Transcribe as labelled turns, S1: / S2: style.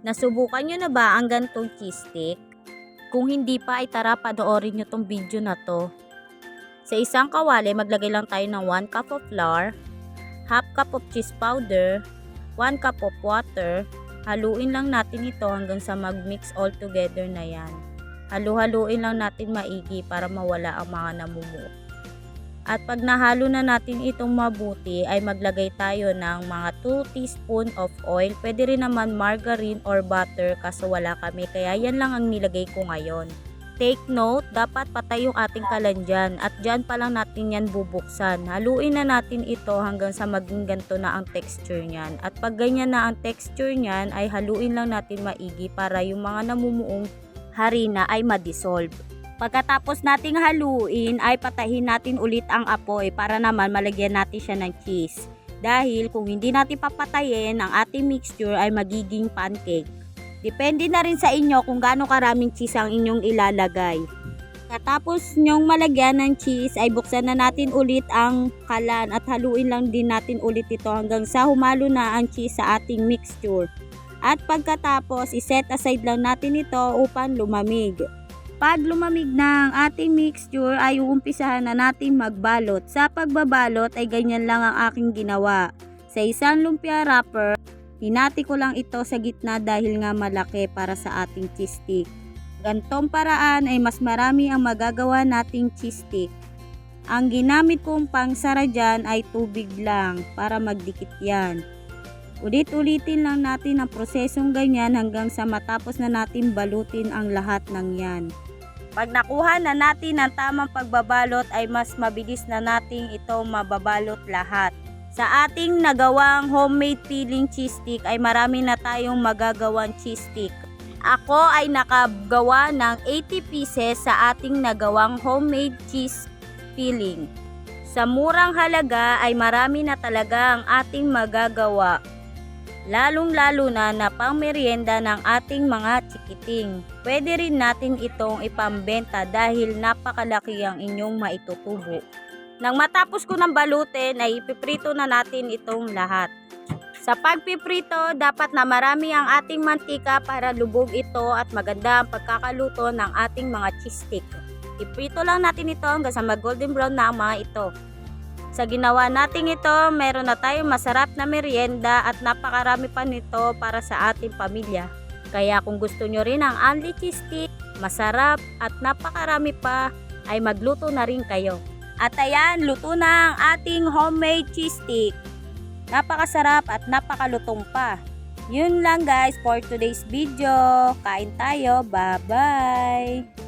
S1: Nasubukan nyo na ba ang gantong cheese stick? Kung hindi pa ay tara panoorin nyo tong video na to. Sa isang kawali maglagay lang tayo ng 1 cup of flour, half cup of cheese powder, 1 cup of water. Haluin lang natin ito hanggang sa mag-mix all together na yan. Halu-haluin lang natin maigi para mawala ang mga namumuo. At pag nahalo na natin itong mabuti ay maglagay tayo ng mga 2 teaspoon of oil. Pwede rin naman margarine or butter kaso wala kami kaya yan lang ang nilagay ko ngayon. Take note, dapat patay yung ating kalan dyan at dyan pa lang natin yan bubuksan. Haluin na natin ito hanggang sa maging ganito na ang texture nyan. At pag ganyan na ang texture nyan ay haluin lang natin maigi para yung mga namumuong harina ay ma-dissolve. Pagkatapos nating haluin ay patahin natin ulit ang apoy para naman malagyan natin siya ng cheese. Dahil kung hindi natin papatayin, ang ating mixture ay magiging pancake. Depende na rin sa inyo kung gaano karaming cheese ang inyong ilalagay. Pagkatapos nyong malagyan ng cheese ay buksan na natin ulit ang kalan at haluin lang din natin ulit ito hanggang sa humalo na ang cheese sa ating mixture. At pagkatapos iset aside lang natin ito upang lumamig. Pag lumamig na ang ating mixture ay uumpisahan na natin magbalot. Sa pagbabalot ay ganyan lang ang aking ginawa. Sa isang lumpia wrapper, hinati ko lang ito sa gitna dahil nga malaki para sa ating cheese stick. Gantong paraan ay mas marami ang magagawa nating cheese stick. Ang ginamit kong pangsara dyan ay tubig lang para magdikit yan. Ulit-ulitin lang natin ang prosesong ganyan hanggang sa matapos na natin balutin ang lahat ng yan. Pag nakuha na natin ang tamang pagbabalot ay mas mabilis na natin ito mababalot lahat. Sa ating nagawang homemade filling cheese stick ay marami na tayong magagawang cheese stick. Ako ay nakagawa ng 80 pieces sa ating nagawang homemade cheese filling. Sa murang halaga ay marami na talaga ang ating magagawa. Lalong-lalo na pang merienda ng ating mga chikiting. Pwede rin natin itong ipambenta dahil napakalaki ang inyong maitutubo. Nang matapos ko ng balutin ay ipiprito na natin itong lahat. Sa pagpiprito, dapat na marami ang ating mantika para lubog ito at maganda ang pagkakaluto ng ating mga cheese stick. Iprito lang natin ito hanggang sa mag-golden brown na ang mga ito. Sa ginawa natin ito, meron na tayong masarap na merienda at napakarami pa nito para sa ating pamilya. Kaya kung gusto nyo rin ang Only Cheese Stick, masarap at napakarami pa, ay magluto na rin kayo. At ayan, luto na ang ating homemade cheese stick. Napakasarap at napakalutong pa. Yun lang guys for today's video. Kain tayo. Bye-bye!